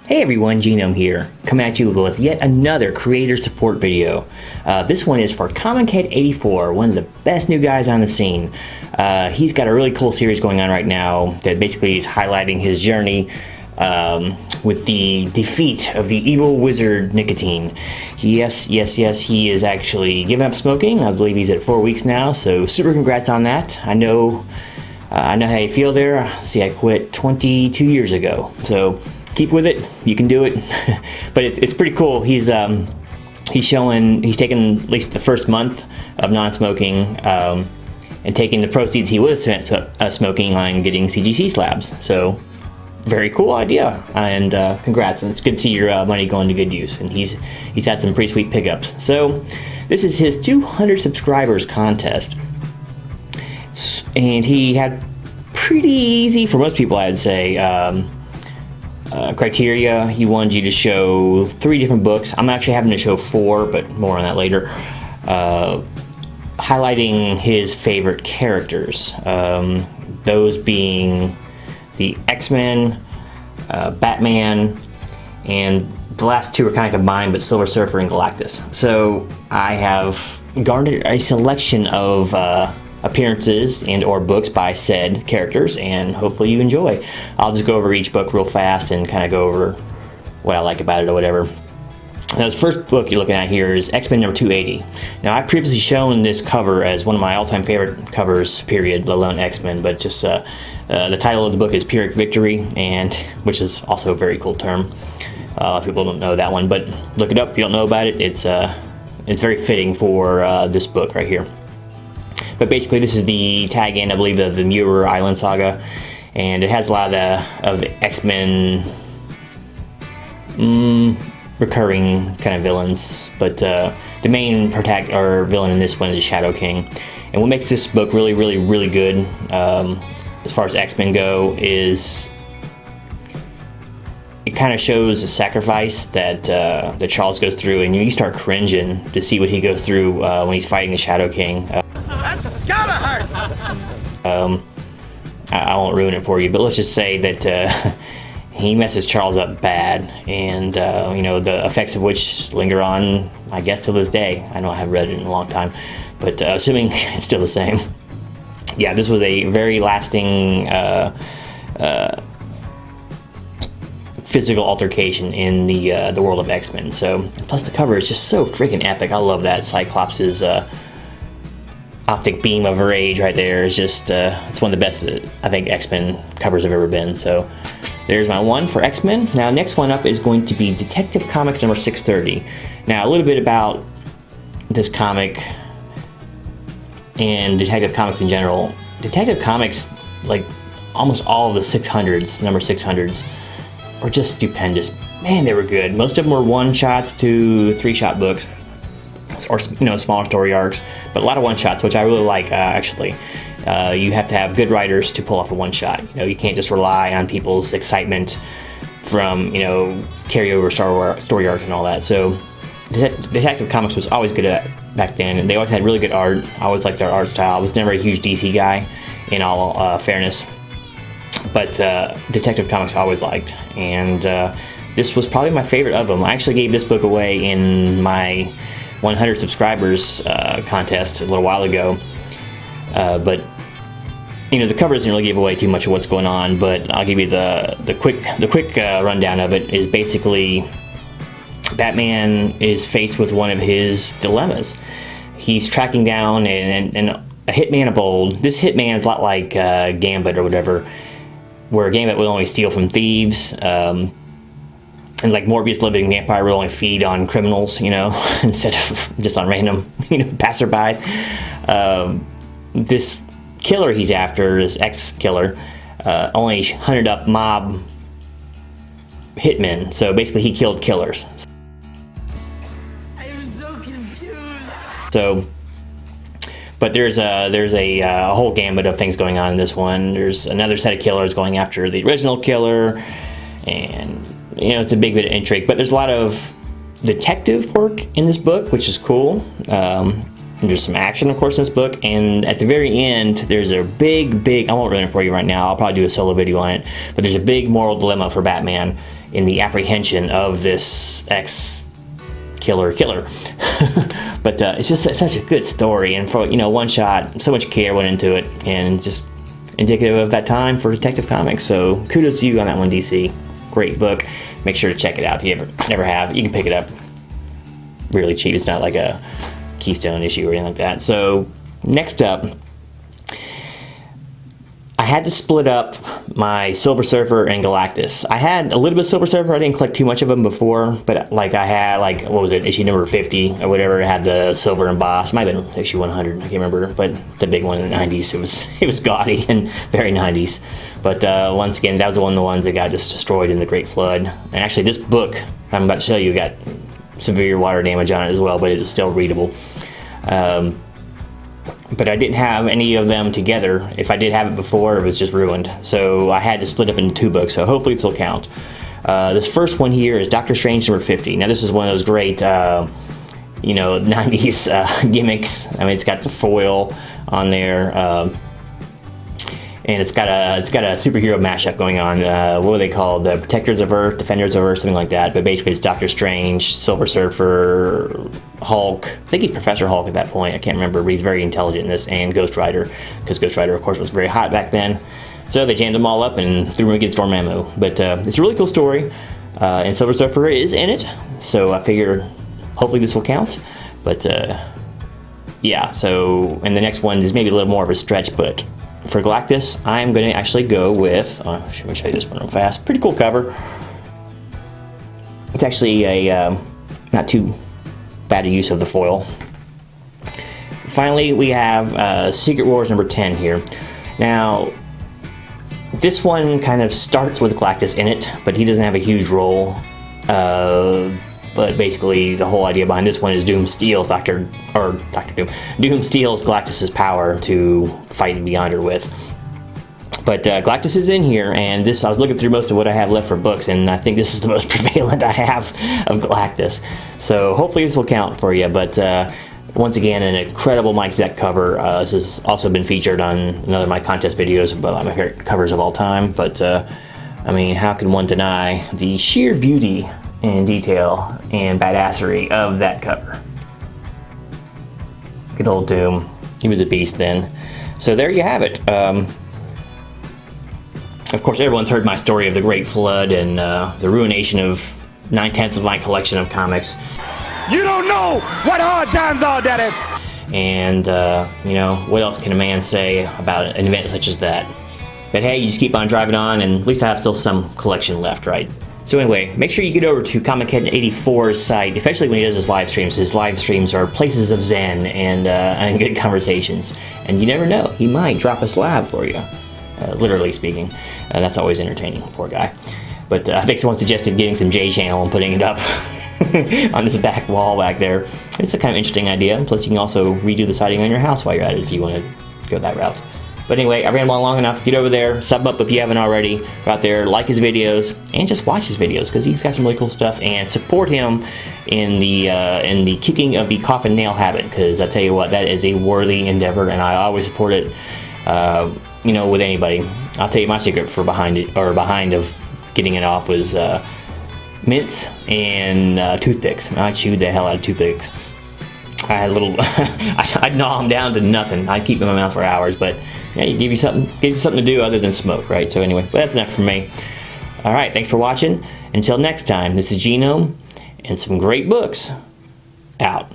Hey everyone, Genome here, coming at you with yet another creator support video. This one is for ComicHead 84, one of the best new guys on the scene. He's got a really cool series going on right now that basically is highlighting his journey with the defeat of the evil wizard Nicotine. Yes, he is actually giving up smoking. I believe he's at 4 weeks now, so super congrats on that. I know how you feel there. See, I quit 22 years ago, so keep with it. You can do it. But it's pretty cool. He's taken at least the first month of non-smoking and taking the proceeds he would have spent smoking on getting CGC slabs. So very cool idea, and congrats. And it's good to see your money going to good use. And he's had some pretty sweet pickups. So this is his 200 subscribers contest, and he had pretty easy for most people, I would say. Criteria. He wanted you to show 3 different books. I'm actually having to show 4, but more on that later. Highlighting his favorite characters, those being the X-Men, Batman, and the last 2 are kind of combined, but Silver Surfer and Galactus. So I have garnered a selection of appearances and or books by said characters, and hopefully you enjoy. I'll just go over each book real fast and kind of go over what I like about it or whatever. Now, this first book you're looking at here is X-Men number 280. Now, I've previously shown this cover as one of my all-time favorite covers, period, let alone X-Men, but just the title of the book is Pyrrhic Victory, and which is also a very cool term. A lot of people don't know that one, but look it up if you don't know about it. It's very fitting for this book right here. But basically, this is the tag end, I believe, of the Muir Island saga, and it has a lot of X-Men recurring kind of villains. But the main villain in this one is Shadow King. And what makes this book really, really, really good, as far as X-Men go, is it kind of shows the sacrifice that Charles goes through, and you start cringing to see what he goes through when he's fighting the Shadow King. That's gotta hurt! I won't ruin it for you, but let's just say that he messes Charles up bad, and you know, the effects of which linger on, I guess, to this day. I know I haven't read it in a long time, but assuming it's still the same. Yeah, this was a very lasting physical altercation in the world of X-Men. So, plus the cover is just so freaking epic. I love that. Cyclops' optic beam of rage right there is just it's one of the best I think X-Men covers have ever been. So there's my one for X-Men. Now, next one up is going to be Detective Comics number 630. Now, a little bit about this comic and Detective Comics in general. Detective Comics, like almost all of the 600s, number 600s, were just stupendous. Man, they were good. Most of them were 1-shots to 3-shot books, or, you know, smaller story arcs, but a lot of 1-shots, which I really like, actually. You have to have good writers to pull off a 1-shot. You know, you can't just rely on people's excitement from, you know, carryover story arcs and all that. So Detective Comics was always good at that back then, and they always had really good art. I always liked their art style. I was never a huge DC guy, in all fairness, but Detective Comics I always liked, and this was probably my favorite of them. I actually gave this book away in my 100 subscribers contest a little while ago, but you know, the cover doesn't really give away too much of what's going on, but I'll give you the quick rundown of it. Is basically Batman is faced with one of his dilemmas. He's tracking down a hitman of old. This hitman is a lot like Gambit or whatever, where Gambit would only steal from thieves, and like Morbius living vampire will only feed on criminals, you know, instead of just on random, you know, passerbys. This killer he's after, this ex-killer, only hunted up mob hitmen. So basically, he killed killers. I'm so confused. So, but there's a whole gambit of things going on in this one. There's another set of killers going after the original killer, and you know, it's a big bit of intrigue, but there's a lot of detective work in this book, which is cool. And there's some action, of course, in this book, and at the very end, there's a big, I won't run it for you right now, I'll probably do a solo video on it, but there's a big moral dilemma for Batman, in the apprehension of this ex-killer. But it's just such a good story, and for, you know, one shot, so much care went into it, and just indicative of that time for Detective Comics. So kudos to you on that one, DC. Great book. Make sure to check it out if you never have. You can pick it up really cheap. It's not like a Keystone issue or anything like that. So next up, I had to split up my Silver Surfer and Galactus. I had a little bit of Silver Surfer. I didn't collect too much of them before, but like I had, like, what was it, issue number 50 or whatever. It had the silver embossed. Might have been issue 100. I can't remember, but the big one in the 90s. It was gaudy and very 90s. But once again, that was one of the ones that got just destroyed in the Great Flood. And actually, this book I'm about to show you got severe water damage on it as well, but it is still readable. But I didn't have any of them together. If I did have it before, it was just ruined. So I had to split up into 2 books, so hopefully this will count. This first one here is Doctor Strange number 50. Now this is one of those great, you know, 90s gimmicks. I mean, it's got the foil on there, and it's got a superhero mashup going on. What were they called? The Protectors of Earth, Defenders of Earth, something like that. But basically, it's Doctor Strange, Silver Surfer, Hulk. I think he's Professor Hulk at that point. I can't remember, but he's very intelligent in this. And Ghost Rider, because Ghost Rider, of course, was very hot back then. So they jammed them all up and threw him against Dormammu. But it's a really cool story, and Silver Surfer is in it. So I figure, hopefully, this will count. But yeah. So, and the next one is maybe a little more of a stretch, but for Galactus, I'm going to actually go with, let me show you this one real fast. Pretty cool cover. It's actually a not too bad a use of the foil. Finally, we have Secret Wars number 10 here. Now, this one kind of starts with Galactus in it, but he doesn't have a huge role. But basically, the whole idea behind this one is Doom steals Doom steals Galactus's power to fight Beyonder with. But Galactus is in here, and this, I was looking through most of what I have left for books, and I think this is the most prevalent I have of Galactus. So hopefully this will count for you. But once again, an incredible Mike Zeck cover. This has also been featured on another of my contest videos about my favorite covers of all time. But I mean, how can one deny the sheer beauty and detail and badassery of that cover? Good old Doom. He was a beast then. So there you have it. Of course, everyone's heard my story of the Great Flood and the ruination of 9/10 of my collection of comics. You don't know what hard times are, Daddy! And, you know, what else can a man say about an event such as that? But hey, you just keep on driving on, and at least I have still some collection left, right? So anyway, make sure you get over to ComicHead 84's site, especially when he does his live streams. His live streams are places of zen and good conversations. And you never know, he might drop a slab for you, literally speaking. That's always entertaining, poor guy. But I think someone suggested getting some J-channel and putting it up on this back wall back there. It's a kind of interesting idea. Plus, you can also redo the siding on your house while you're at it if you want to go that route. But anyway, I ran on long enough. Get over there, sub up if you haven't already. Go out there, like his videos, and just watch his videos because he's got some really cool stuff. And support him in the kicking of the coffin nail habit, because I tell you what, that is a worthy endeavor, and I always support it. You know, with anybody. I'll tell you my secret for behind of getting it off was mints and toothpicks. I chewed the hell out of toothpicks. I had a little, I'd gnaw them down to nothing. I'd keep them in my mouth for hours, but yeah, it gives you something to do other than smoke, right? So anyway, but that's enough for me. All right, thanks for watching. Until next time, this is Genome, and some great books out.